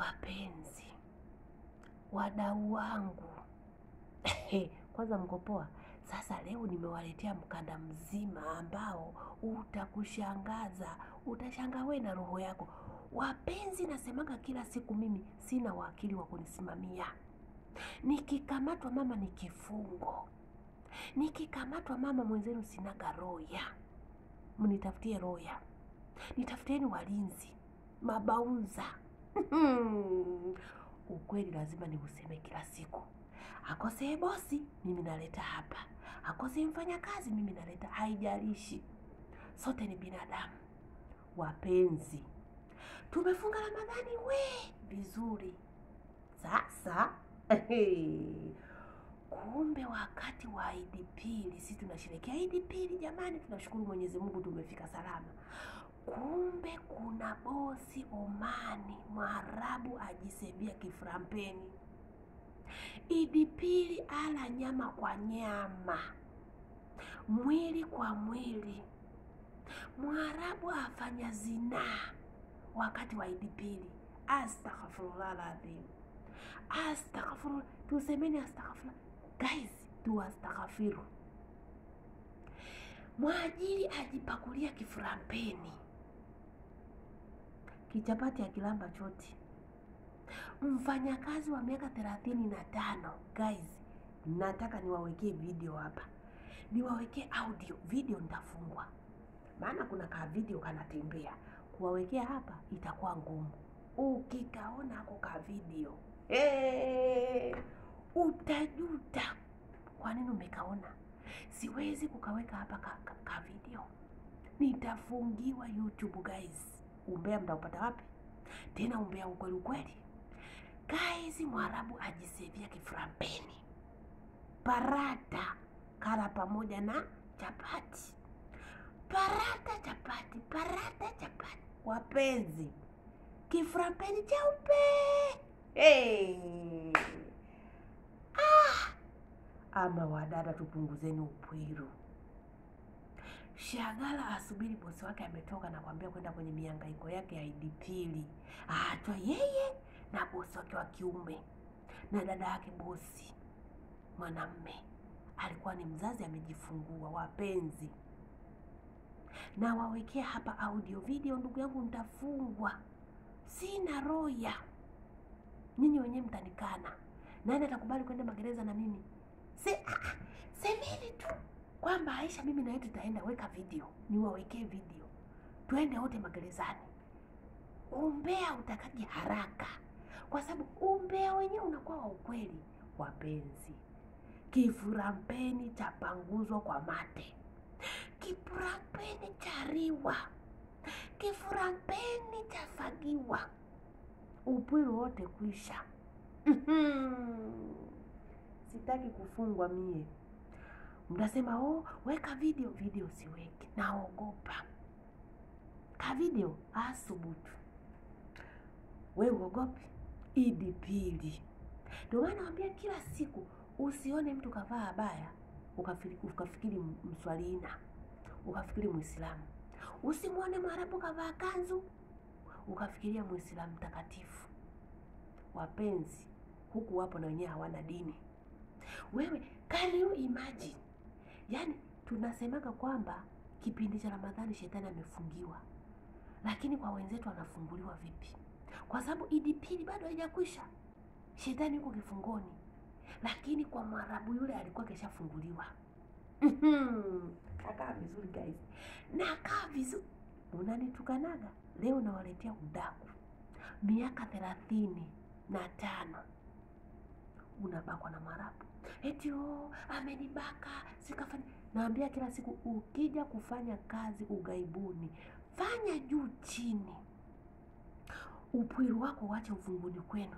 Wapenzi, wadau wangu, kwanza mko poa? Sasa leo nimewaletea mkanda mzima ambao utakushangaza, utashangaa wewe na roho yako. Wapenzi, nasemaga kila siku mimi sina wakili wa kunisimamia. Nikikamatwa mama ni kifungo. Nikikamatwa mama mwenzenu sinaga roya. Mnitafutie roya. Nitafutieni walinzi, mabaunza. Ukweli lazima niuseme kila siku. Akose bosi, mimi naleta hapa. Akose mfanya kazi, mimi naleta, haijalishi. Sote ni binadamu. Wapenzi, tumefunga Ramadhani vizuri. Sasa kumbe wakati wa Eid Pili, sisi tunasherehekea Eid Pili jamani, tunashukuru Mwenyezi Mungu tumefika salama. Kumbe kuna bosi Omani Mwarabu ajisebia kiframpeni. Eid Pili ala nyama kwa nyama, mwili kwa mwili. Mwarabu afanya zinaa wakati wa Eid Pili. Astaghfirullah alazim. Astaghfirullah. Tusemeni astaghfirullah. Guys, tuastaghfiru. Mwajiri ajipakulia kiframpeni, kichapati akilamba choti. Mfanyakazi wa miaka 35. Guys, nataka niwawekee video hapa, niwawekee audio. Video nitafungwa, maana kuna ka video kanatembea. Kuwawekea hapa itakuwa ngumu. Ukikaona hako ka video, utajuta kwa nini umekaona. Siwezi kukaweka hapa ka video, nitafungiwa YouTube guys. Umbea mtaupata wapi? Tena umbea ukweli ukweli. Guys, Mwarabu ajisevia kiframpeni, parata kala pamoja na chapati. Parata chapati, parata chapati. Wapenzi, kiframpeni cheupe. Ama wadada, tupunguzeni upwiru. Shagala asubiri bosi wake ametoka na kwambia kwenda kwenye mihangaiko yake ya Eid Pili. Aachwa yeye na bosi wake wa kiume na dada yake bosi mwanamme, alikuwa ni mzazi amejifungua. Wapenzi, na wawekea hapa audio video. Ndugu yangu, nitafungwa, sina roya. Nyinyi wenyewe mtanikana. Nani atakubali kwenda magereza na mimi? Semeni tu kwamba Aisha, mimi na wewe tutaenda. Weka video, niwawekee video, tuende wote magerezani. Umbea utakaje haraka, kwa sababu umbea wenyewe unakuwa wa ukweli. Wapenzi, kifurampeni chapanguzwa kwa mate, kifurampeni chariwa, kifurampeni chafagiwa, upwiru wote kuisha. Sitaki kufungwa mie. Mtasema weka video. Video siweki, naogopa. Ka video asubutu. Wewe uogopi? Eid Pili. Ndio maana naambia kila siku, usione mtu kavaa abaya ukafikiri mswalina, ukafikiri Muislamu. Usimuone Mwarabu kavaa kanzu ukafikiria Muislamu takatifu. Wapenzi, huku wapo na wenyewe hawana dini. Wewe, can you imagine? Yaani tunasemaga kwamba kipindi cha Ramadhani shetani amefungiwa, lakini kwa wenzetu anafunguliwa vipi? Kwa sababu Eid Pili bado haijakwisha, shetani yuko kifungoni, lakini kwa Mwarabu yule alikuwa keshafunguliwa. Akaa vizuri guys, nakaa vizuri. Unanitukanaga leo, nawaletea udaku. Miaka 35 unabakwa na Mwarabu. Eti amenibaka sikafanya. Naambia kila siku, ukija kufanya kazi ugaibuni, fanya juu chini. Upwiru wako wache uvunguni kwenu.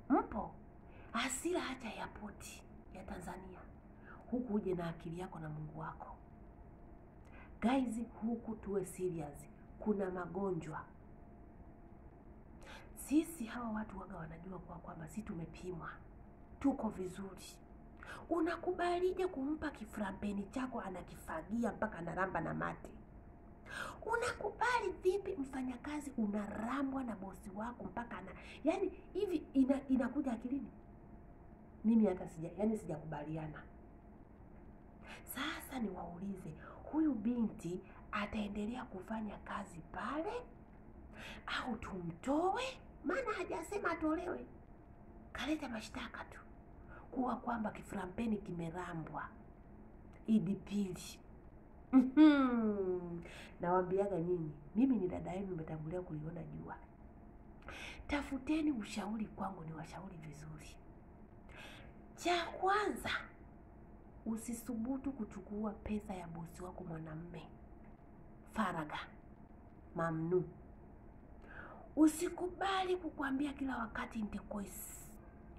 Mpo asila acha ya poti ya Tanzania. Huku uje na akili yako na Mungu wako. Guys, huku tuwe serious. Kuna magonjwa. Sisi hawa watu waga wanajua kwamba sisi tumepimwa, tuko vizuri. Unakubalije kumpa kiframpeni chako anakifagia mpaka analamba na mate? Unakubali vipi mfanyakazi unarambwa na bosi wako mpaka yani hivi inakuja akilini? Mimi hata sijakubaliana. Sasa niwaulize, huyu binti ataendelea kufanya kazi pale au tumtoe? Maana hajasema atolewe, kaleta mashtaka tu kuwa kwamba kiframpeni kimerambwa idipili. Nawaambiaga nyinyi, mimi ni dada yenu, nimetangulia kuliona jua. Tafuteni ushauri kwangu, ni washauri vizuri. Cha kwanza, usisubutu kuchukua pesa ya bosi wako mwanamume faraga, mamnu. Usikubali kukwambia kila wakati intekois,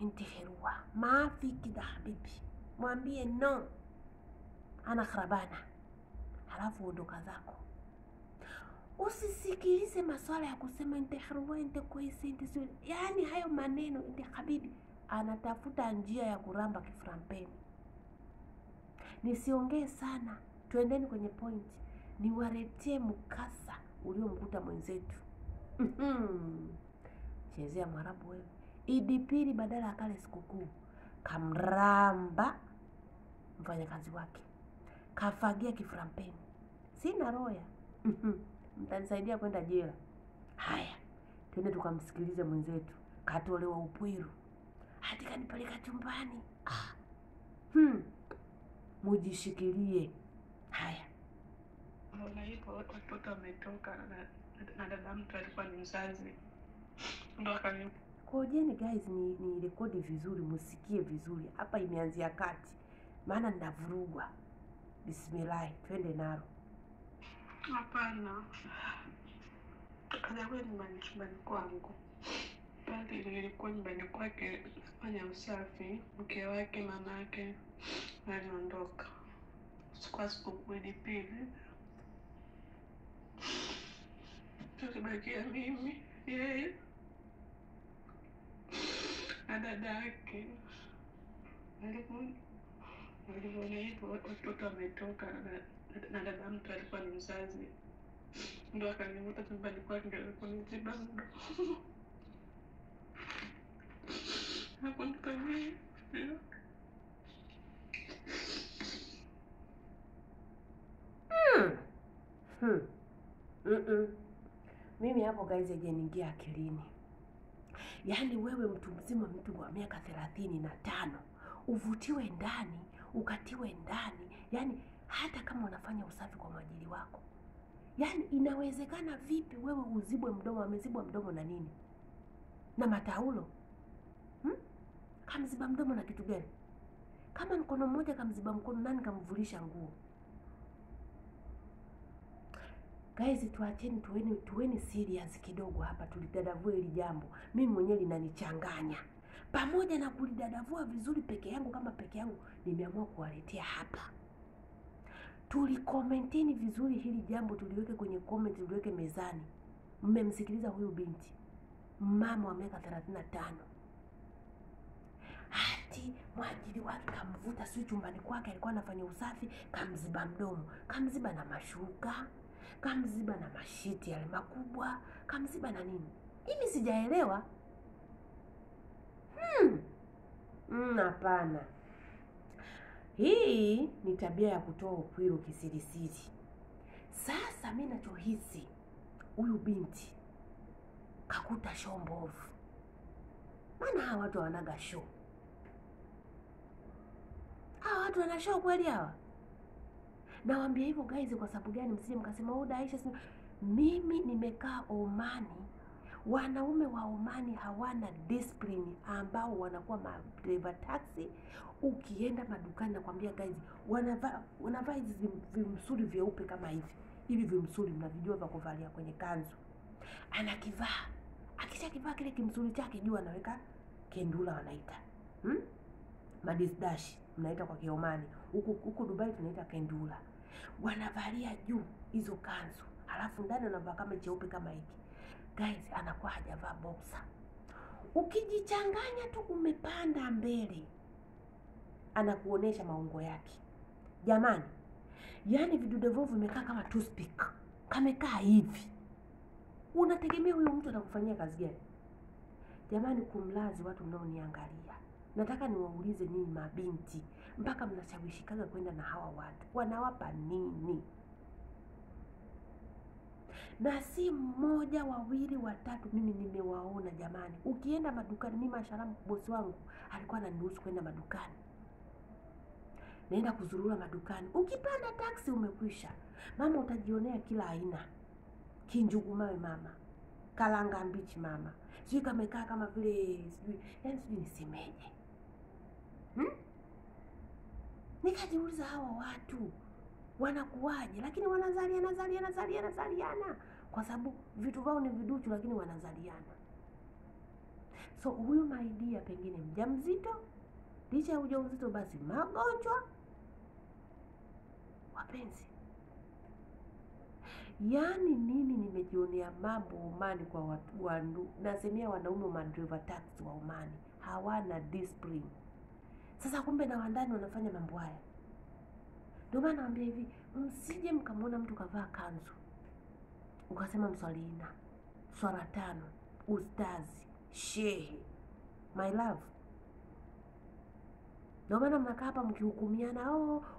inteherua, maafiki da habibi. Mwambie no, ana kharabana, halafu ondoka zako. Usisikilize maswala ya kusema inteherua, intekois, intesui. Yani hayo maneno, inte habibi anatafuta njia ya kuramba kiframpeni. Nisiongee sana, tuendeni kwenye point. Niwaletee mkasa uliomkuta mwenzetu. Chezea Mwarabu wewe. Idipili badala akale sikukuu, kamramba mfanyakazi wake, kafagia kiframpeni. Sina roya. Mtanisaidia kwenda jela. Haya, twende tukamsikilize mwenzetu, katolewa Upwiru hadi kanipeleka chumbani. Mujishikilie. Haya, mbona hivyo watoto wametoka na dada mtu alikuwa ni mzazi ndo akani. Kojeni guys, ni rekodi vizuri, musikie vizuri. Hapa imeanzia kati, maana ninavurugwa. Bismillah, twende nalo. Hapana, kaja nyumbani kwangu. Pale nilikuwa nyumbani kwake fanya usafi, mke wake mamake aliondoka. Kwa siku Idipili tulibakia mimi, yeye na dada yake. Nilipoona hivyo watoto wametoka na dada mtu alikuwa ni mzazi, ndo akanivuta chumbani kwake, ndio kuniziba mdo. Hakunifanyia hivyo. Mimi hapo guys hajaniingia akilini. Yaani wewe mtu mzima, mtu wa miaka 35, uvutiwe ndani, ukatiwe ndani. Yaani hata kama unafanya usafi kwa mwajiri wako, yaani inawezekana vipi wewe uzibwe mdomo? Amezibwa mdomo na nini? Na mataulo? Kamziba mdomo na kitu gani? Kama mkono mmoja kamziba mkono, nani kamvulisha nguo? Guys, tuacheni, tuweni serious kidogo hapa, tulidadavue hili jambo. Mimi mwenyewe linanichanganya. Pamoja na kulidadavua vizuri peke yangu, kama peke yangu, nimeamua kuwaletea hapa. Tulikomenteni vizuri hili jambo, tuliweke kwenye comment, tuliweke mezani. Mmemsikiliza huyu binti, mama wa miaka 35. Hati mwajiri wake kamvuta sio chumbani kwake, alikuwa anafanya usafi, kamziba mdomo, kamziba na mashuka, kamziba na mashiti yale makubwa, kamziba na nini? Mimi sijaelewa. Hapana. Hii ni tabia ya kutoa Upwiru kisirisiri. Sasa mimi nachohisi, huyu binti kakuta show mbovu. Maana hawa watu wanaga show. Hawa watu wana show kweli hawa? Nawaambia hivyo guys, kwa sababu gani? Msije mkasema Daisha. Mimi nimekaa Omani. Wanaume wa Omani hawana discipline, ambao wanakuwa driver taxi. Ukienda madukani, nakwambia guys, wanavaa hizi vimsuri vyeupe kama hivi. Hivi vimsuri mnavijua vya kuvalia kwenye kanzu. Anakivaa. Akishakivaa kile kimsuri chake juu anaweka kendula wanaita. Madisdashi mnaita kwa Kiomani. Huku Dubai tunaita kendula. Wanavalia juu hizo kanzu, halafu ndani anavaa kama cheupe kama hiki. Guys, anakuwa hajavaa boxer. Ukijichanganya tu umepanda mbele, anakuonesha maungo yake. Jamani, yani vidude vovu vimekaa kama toothpick, kamekaa hivi, unategemea huyo mtu atakufanyia kazi gani? Jamani, kumlazi watu mnaoniangalia, nataka niwaulize nyinyi mabinti, mpaka mnashawishikaga kwenda na hawa watu, wanawapa nini? Na si mmoja, wawili, watatu, mimi nimewaona jamani. Ukienda madukani, mimi masharamu bosi wangu alikuwa ananiruhusu kwenda madukani. Naenda kuzurura madukani. Ukipanda taksi umekwisha. Mama, utajionea kila aina. Kinjugu mawe mama, kalanga mbichi mama, sijui kamekaa kama vile sijui nisemeje. Nikajiuliza hawa watu wanakuwaje, lakini wanazaliana kwa sababu vitu vao ni viduchu, lakini wanazaliana. So huyu maidia pengine mjamzito, licha ya ujauzito basi magonjwa. Wapenzi, yaani mimi nimejionea mambo Omani kwa watu wandu, nasemea wanaume madriver taxi wa Omani hawana discipline. Sasa kumbe na wandani wanafanya mambo haya. Ndio maana naambia hivi, msije mkamwona mtu kavaa kanzu ukasema mswalina, swala tano, ustazi, shehe. My love, ndio maana mnakaa hapa mkihukumiana,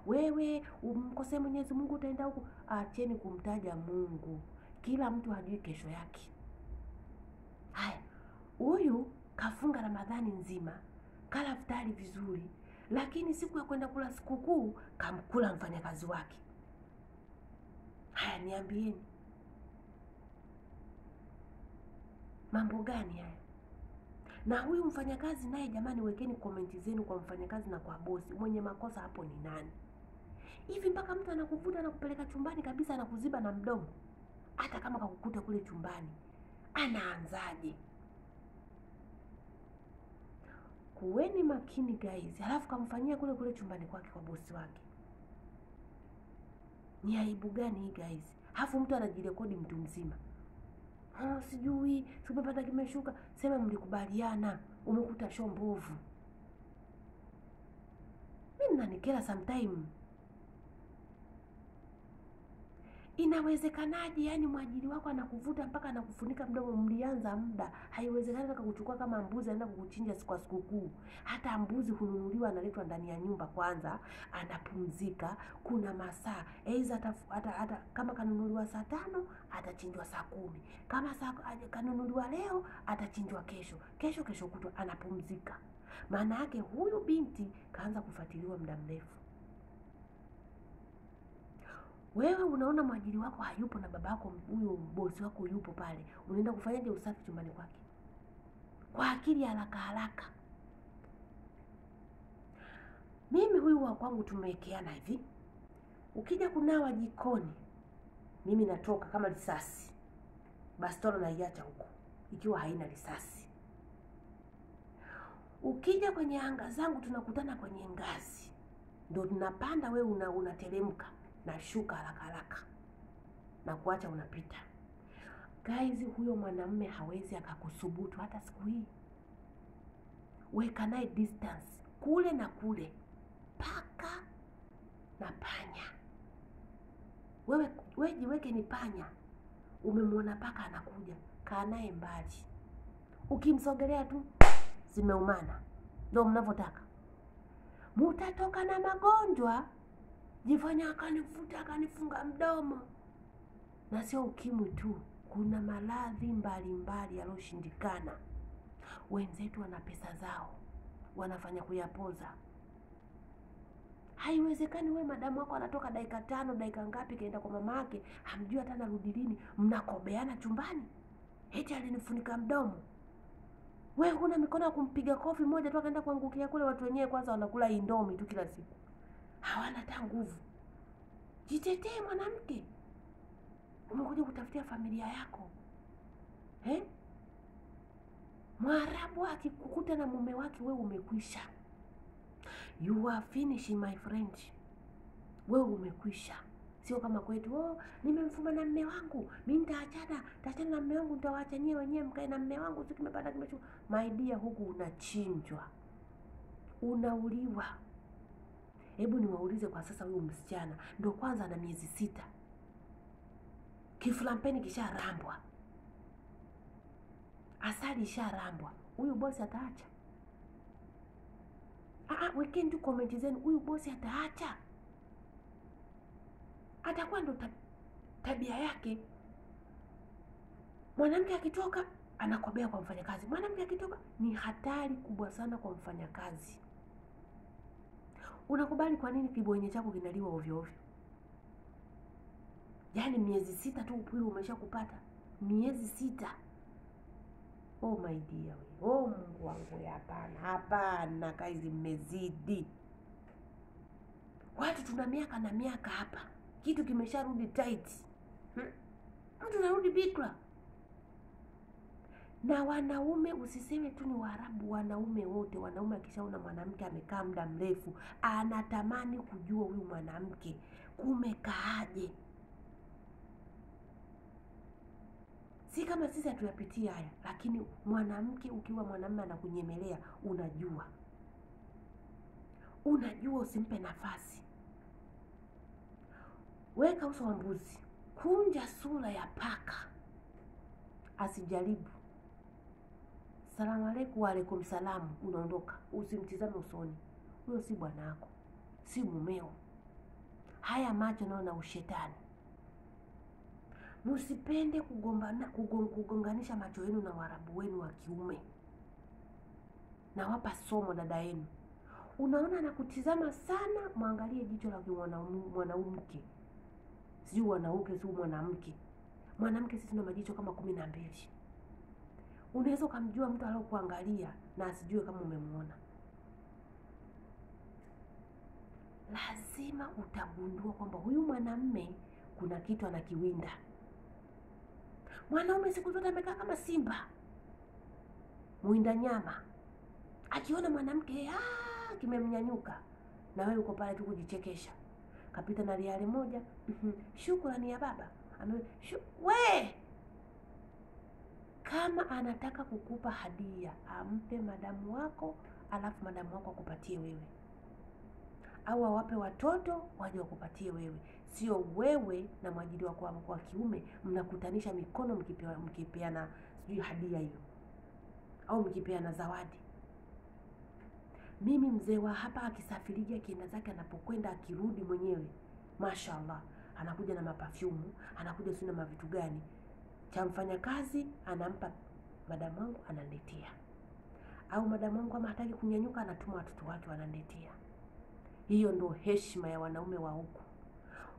wewe umkosea Mwenyezi Mungu utaenda huko. Acheni kumtaja Mungu. Kila mtu hajui kesho yake. Haya, huyu kafunga Ramadhani nzima, kala futari vizuri, lakini siku ya kwenda kula sikukuu kamkula mfanyakazi wake. Haya, niambieni mambo gani haya? Na huyu mfanyakazi naye jamani, wekeni komenti zenu kwa mfanyakazi na kwa bosi. Mwenye makosa hapo ni nani? Hivi mpaka mtu anakuvuta na kupeleka chumbani kabisa, anakuziba na mdomo. Hata kama kakukuta kule chumbani, anaanzaje? Kuweni makini guys. Halafu kamfanyia kule chumbani kwake kwa bosi wake. Ni aibu gani hii guys? Halafu mtu anajirekodi mtu mzima. Sijui, umepata kimeshuka. Sema mlikubaliana, umekuta show mbovu. Mimi nanikera sometime. Inawezekanaje yani mwajiri wako anakuvuta mpaka anakufunika mdomo, mlianza muda? Haiwezekani kukuchukua kama mbuzi anaenda kukuchinja siku ya sikukuu. Hata mbuzi hununuliwa analetwa ndani ya nyumba kwanza, anapumzika, kuna masaa. Hata kama kanunuliwa saa 5, atachinjwa saa 10. Kama kanunuliwa leo, atachinjwa kesho kutwa, anapumzika. Maana yake huyu binti kaanza kufuatiliwa muda mrefu. Wewe unaona mwajiri wako hayupo na babako huyo bosi wako yupo pale, unaenda kufanyaje usafi chumbani kwake? Kwa akili haraka. Mimi huyu wa kwangu tumewekeana hivi. Ukija kunawa jikoni, mimi natoka kama risasi. Bastola naiacha huko ikiwa haina risasi. Ukija kwenye anga zangu, tunakutana kwenye ngazi. Ndio tunapanda, wewe unateremka na shuka haraka na kuacha unapita. Guys, huyo mwanamume hawezi akakusubutu hata siku hii. Weka naye distance kule na kule, paka na panya. Wewe jiweke ni panya. Umemwona paka anakuja, kaa naye mbali. Ukimsogelea tu zimeumana. Ndio mnavyotaka. Mutatoka na magonjwa. Jifanya akanifuta akanifunga mdomo. Na sio ukimwi tu, kuna maradhi mbalimbali yaloshindikana. Wenzetu wana pesa zao, wanafanya kuyapoza. Haiwezekani wewe madamu wako anatoka dakika 5, dakika ngapi kaenda kwa mama yake, hamjui hata narudi lini, mnakobeana chumbani. Eti alinifunika mdomo. Wewe huna mikono ya kumpiga kofi moja tu akaenda kuangukia kule. Watu wenyewe kwanza wanakula indomi tu kila siku, hawana hata nguvu. Jitetee mwanamke. Umekuja kutafutia familia yako. Mwarabu akikukuta na mume wake, wewe umekwisha. You are finishing my friend. Wewe umekwisha. Sio kama kwetu, nimemfuma na mume wangu, mimi nitaachana na mume wangu, nitawaacha wenyewe mkae na mume wangu, sio kimepanda kimeshuka. My dear, huku unachinjwa, unauliwa. Hebu niwaulize kwa sasa, huyu msichana ndio kwanza na miezi 6. Kifulampeni kisharambwa, asali isharambwa, huyu bosi ataacha? Wekeni tu comment zenu, huyu bosi ataacha? Atakuwa ndo tabia yake. Mwanamke akitoka anakobea kwa mfanyakazi. Mwanamke akitoka ni hatari kubwa sana kwa mfanyakazi. Unakubali kwa nini kibwenye chako kinaliwa ovyo ovyo? Yaani miezi 6 tu upili umesha kupata. Miezi 6. Oh my dear. Oh Mungu wangu, hapana. Hapana, kazi mmezidi. Watu tuna miaka na miaka hapa. Kitu kimesharudi tight. Mtu anarudi bikra. Na wanaume, usiseme tu ni Waarabu, wanaume wote, wanaume akishaona mwanamke amekaa muda mrefu, anatamani kujua huyu mwanamke kumekaaje. Si kama sisi hatuyapitia haya, lakini mwanamke, ukiwa mwanamume anakunyemelea, unajua. Usimpe nafasi. Weka uso wa mbuzi, kunja sura ya paka. Asijaribu. Salamu alaykum, wa alaykum salamu, unaondoka. Usimtizame usoni. Huyo si bwanako, si mumeo. Haya macho nao na ushetani. Msipende kugonganisha macho yenu na Waarabu wenu wa kiume. Na wapa somo dada yenu. Unaona anakutizama sana, muangalie jicho la mwanamke. Sio wanaume, sio mwanamke. Mwanamke sisi tuna majicho kama 12. Unaweza kumjua mtu aliyokuangalia na asijue kama umemuona. Lazima utagundua kwamba huyu mwanamume kuna kitu anakiwinda. Mwanaume siku zote amekaa kama simba, muinda nyama. Akiona mwanamke kimemnyanyuka, na wewe uko pale tu kujichekesha. Kapita na riali moja, shukrani ya baba. We! Kama anataka kukupa hadia, ampe madamu wako, alafu madamu wako akupatie wewe. Au awape watoto waje wakupatie wewe. Sio wewe na mwajiri wako wa kiume mnakutanisha mikono mkipeana sijui hadia hiyo, au mkipeana zawadi. Mimi mzee wa hapa akisafirija kienda zake, anapokwenda akirudi mwenyewe, mashaallah, anakuja na mapafyumu, anakuja sina mavitu gani. Cha mfanyakazi anampa madamu wangu, ananiletea. Au madamu wangu kama hataki kunyanyuka, anatuma watoto wake wananiletea. Hiyo ndo heshima ya wanaume wa huku.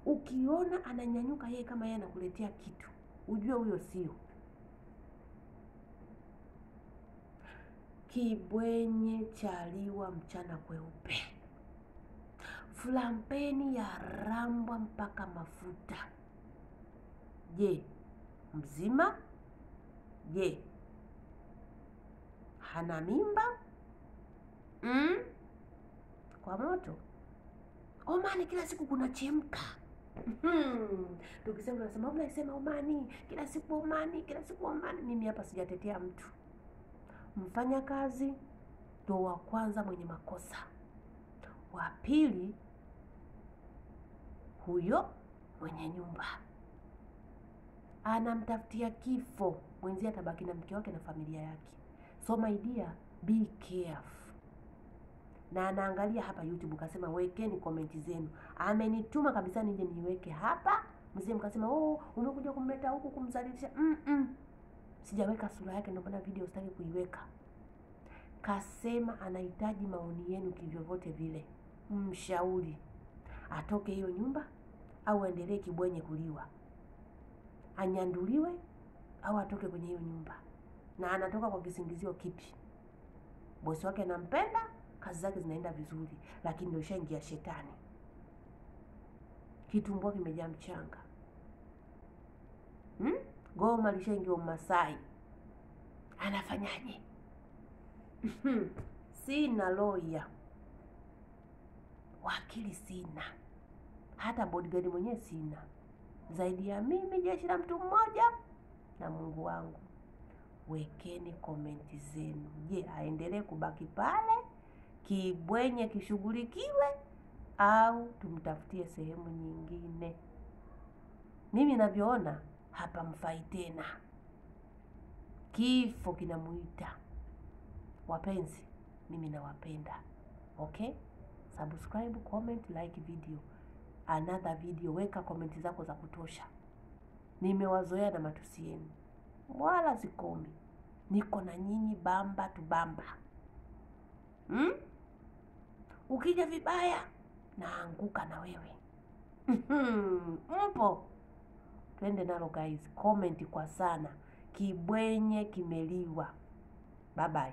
Ukiona ananyanyuka yeye kama yeye anakuletea kitu, ujue huyo sio. Kibwenye chaliwa mchana kweupe. Fulampeni ya rambwa mpaka mafuta. Je, mzima? Je, hana mimba? Kwa moto. Omani kila siku kuna chemka. Tukisema tunasema mnaisema Omani kila siku, Omani kila siku, Omani. Mimi hapa sijatetea mtu. Mfanya kazi ndo wa kwanza mwenye makosa. Wa pili huyo mwenye nyumba. Anamtafutia kifo, mwenzie atabaki na mke wake na familia yake. So my dear, be careful. Na anaangalia hapa YouTube, kasema wekeni comment zenu. Amenituma kabisa nije niweke hapa. Mzee mkasema umekuja kumleta huku kumzalisha. Sijaweka sura yake, ndio maana video sitaki kuiweka. Kasema anahitaji maoni yenu kivyovyote vile. Mshauri atoke hiyo nyumba au aendelee kibwenye kuliwa. Anyanduliwe au atoke kwenye hiyo nyumba. Na anatoka kwa kisingizio kipi? Bosi wake anampenda, kazi zake zinaenda vizuri, lakini ndio shangia shetani. Kitumbua kimejaa mchanga. Goma lishaingia Umasai. Anafanyaje? Sina lawyer. Wakili sina. Hata bodyguard mwenyewe sina. Zaidi ya mimi jeshi la mtu mmoja na Mungu wangu. Wekeni komenti zenu. Je, aendelee kubaki pale kibwenye kishughulikiwe au tumtafutie sehemu nyingine? Mimi ninavyoona hapa mfai tena, kifo kinamuita. Wapenzi, mimi nawapenda. Okay? Subscribe, comment, like video. Another video, weka comment zako za kutosha. Nimewazoea na matusi yenu, wala sikomi. Niko na nyinyi bamba tu bamba. Ukija vibaya naanguka na wewe. Mpo? Twende nalo guys. Comment kwa sana. Kibwenye kimeliwa. Bye bye.